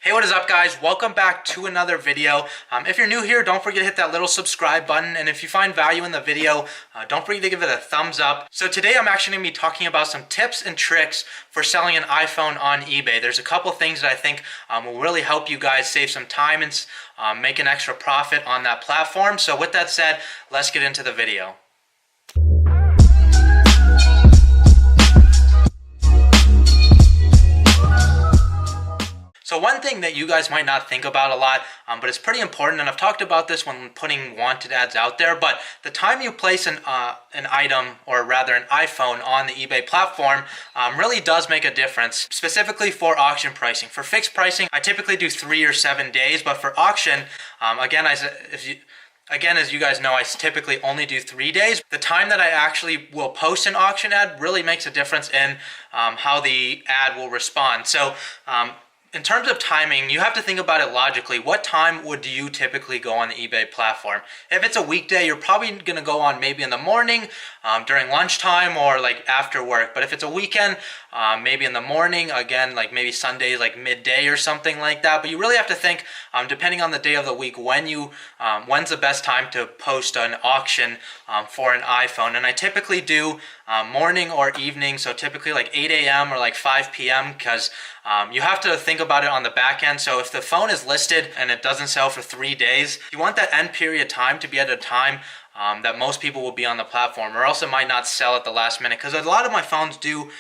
Hey, what is up guys? Welcome back to another video. If you're new here, don't forget to hit that little subscribe button, and if you find value in the video, don't forget to give it a thumbs up. So today I'm actually going to be talking about some tips and tricks for selling an iPhone on eBay. There's a couple things that I think will really help you guys save some time and make an extra profit on that platform. So with that said, let's get into the video. So one thing that you guys might not think about a lot, but it's pretty important, and I've talked about this when putting wanted ads out there, but the time you place an item, or rather an iPhone, on the eBay platform really does make a difference, specifically for auction pricing. For fixed pricing, I typically do 3 or 7 days, but for auction, again, as you guys know, I typically only do 3 days. The time that I actually will post an auction ad really makes a difference in how the ad will respond. So in terms of timing, you have to think about it logically. What time would you typically go on the eBay platform? If it's a weekday, you're probably going to go on maybe in the morning, during lunchtime, or like after work. But if it's a weekend, maybe in the morning, again, like maybe Sundays, like midday or something like that. But you really have to think, depending on the day of the week, when's the best time to post an auction for an iPhone. And I typically do morning or evening, so typically like 8 a.m. or like 5 p.m. because you have to think about it on the back end. So if the phone is listed and it doesn't sell for 3 days, you want that end period time to be at a time that most people will be on the platform, or else it might not sell at the last minute. Because a lot of my phones do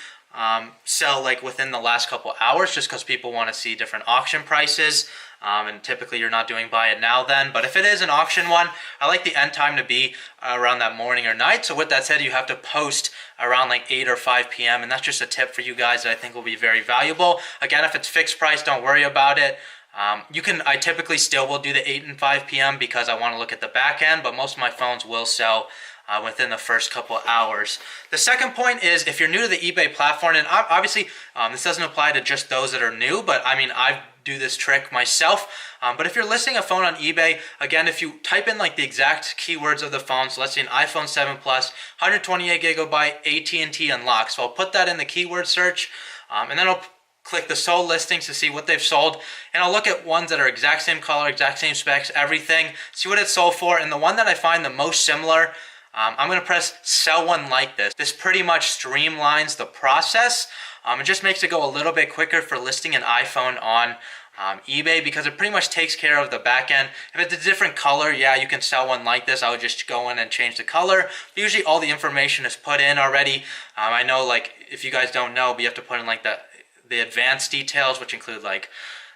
sell like within the last couple hours, just because people want to see different auction prices. And typically you're not doing buy it now then. But if it is an auction one, I like the end time to be around that morning or night. So with that said, you have to post around like 8 or 5 p.m. And that's just a tip for you guys that I think will be very valuable. Again, if it's fixed price, don't worry about it. I typically still will do the 8 and 5 p.m. because I want to look at the back end, but most of my phones will sell within the first couple hours. The second point is, if you're new to the eBay platform, and obviously this doesn't apply to just those that are new, but I mean, I do this trick myself. But if you're listing a phone on eBay, again, if you type in like the exact keywords of the phone, so let's say an iPhone 7 Plus, 128 gigabyte, AT&T unlocked. So I'll put that in the keyword search, and then I'll click the sold listings to see what they've sold, and I'll look at ones that are exact same color, exact same specs, everything, see what it's sold for. And the one that I find the most similar, I'm going to press sell one like this. This pretty much streamlines the process. It just makes it go a little bit quicker for listing an iPhone on eBay, because it pretty much takes care of the back end. If it's a different color, yeah, you can sell one like this. I would just go in and change the color. Usually all the information is put in already. I know, like, if you guys don't know, but you have to put in like the advanced details, which include like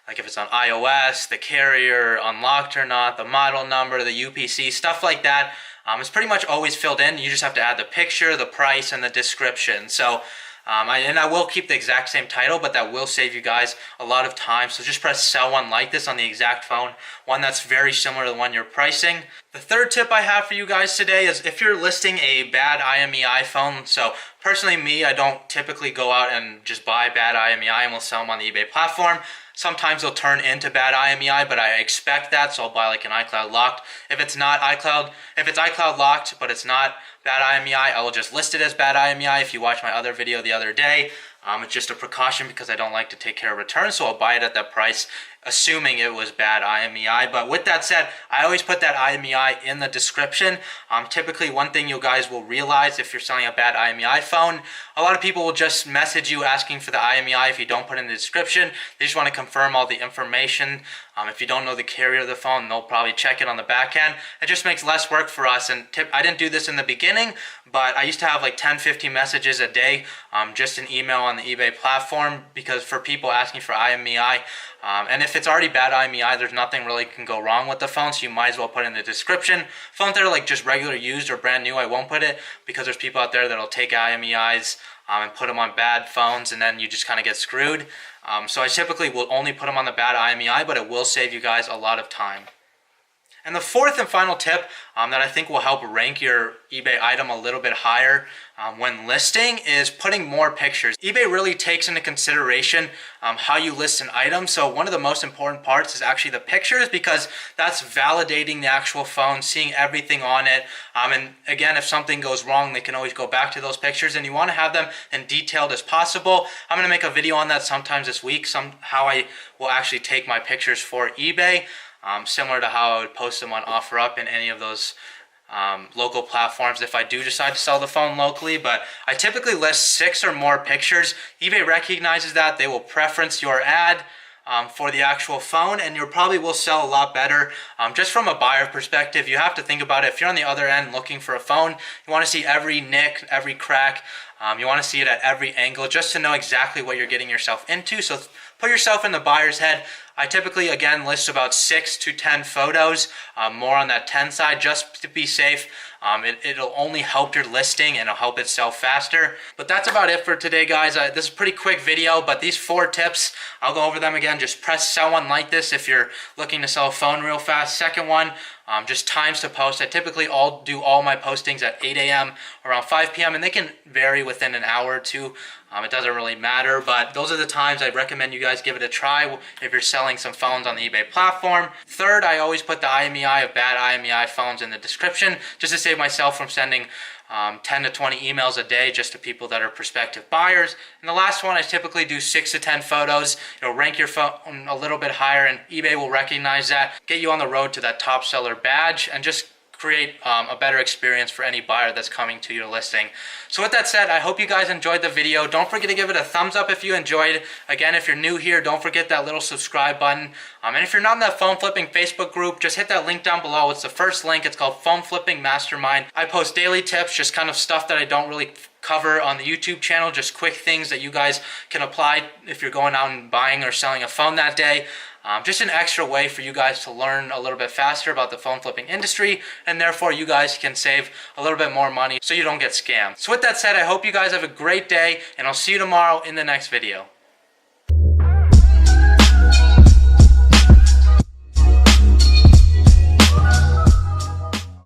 if it's on iOS, the carrier, unlocked or not, the model number, the UPC, stuff like that. It's pretty much always filled in. You just have to add the picture, the price, and the description. So I will keep the exact same title, but that will save you guys a lot of time. So just press sell one like this on the exact phone, one that's very similar to the one you're pricing. The third tip I have for you guys today is, if you're listing a bad IMEI phone, so personally me, I don't typically go out and just buy bad IMEI and will sell them on the eBay platform. Sometimes they'll turn into bad IMEI, but I expect that, so I'll buy like an iCloud locked. If it's iCloud locked, but it's not bad IMEI, I will just list it as bad IMEI. If you watched my other video the other day, it's just a precaution because I don't like to take care of returns, so I'll buy it at that price, assuming it was bad IMEI. But with that said, I always put that IMEI in the description. Typically, one thing you guys will realize if you're selling a bad IMEI phone, a lot of people will just message you asking for the IMEI if you don't put it in the description. They just want to confirm all the information. If you don't know the carrier of the phone, they'll probably check it on the back end. It just makes less work for us. And I didn't do this in the beginning, but I used to have like 10-15 messages a day, just an email on the eBay platform, because for people asking for IMEI. And if it's already bad IMEI, there's nothing really can go wrong with the phone, so you might as well put it in the description. Phones that are like just regular used or brand new, I won't put it, because there's people out there that'll take IMEIs and put them on bad phones, and then you just kind of get screwed. So I typically will only put them on the bad IMEI, but it will save you guys a lot of time. And the fourth and final tip that I think will help rank your eBay item a little bit higher when listing is putting more pictures. eBay really takes into consideration how you list an item. So one of the most important parts is actually the pictures, because that's validating the actual phone, seeing everything on it. And again, if something goes wrong, they can always go back to those pictures, and you want to have them as detailed as possible. I'm going to make a video on that sometimes this week, how I will actually take my pictures for eBay. Similar to how I would post them on OfferUp and any of those local platforms if I do decide to sell the phone locally. But I typically list 6 or more pictures. eBay recognizes that. They will preference your ad for the actual phone, and you probably will sell a lot better. Just from a buyer perspective, you have to think about it. If you're on the other end looking for a phone, you want to see every nick, every crack. You want to see it at every angle just to know exactly what you're getting yourself into. So put yourself in the buyer's head. I typically, again, list about 6 to 10 photos, more on that 10 side, just to be safe. It'll only help your listing and it'll help it sell faster. But that's about it for today, guys. This is a pretty quick video, but these 4 tips, I'll go over them again. Just press sell one like this if you're looking to sell a phone real fast. Second one, just times to post. I typically do all my postings at 8 a.m. around 5 p.m. and they can vary within an hour or two. It doesn't really matter, but those are the times I'd recommend you guys give it a try if you're selling some phones on the eBay platform. Third, I always put the IMEI of bad IMEI phones in the description just to save myself from sending 10 to 20 emails a day just to people that are prospective buyers. And the last one, I typically do 6 to 10 photos. It'll rank your phone a little bit higher, and eBay will recognize that, get you on the road to that top seller badge, and just create a better experience for any buyer that's coming to your listing. So with that said, I hope you guys enjoyed the video. Don't forget to give it a thumbs up if you enjoyed. Again, if you're new here, don't forget that little subscribe button. And if you're not in that phone flipping Facebook group, just hit that link down below. It's the first link. It's called Phone Flipping Mastermind. I post daily tips, just kind of stuff that I don't really cover on the YouTube channel, just quick things that you guys can apply if you're going out and buying or selling a phone that day. Just an extra way for you guys to learn a little bit faster about the phone flipping industry, and therefore you guys can save a little bit more money so you don't get scammed. So with that said, I hope you guys have a great day, and I'll see you tomorrow in the next video.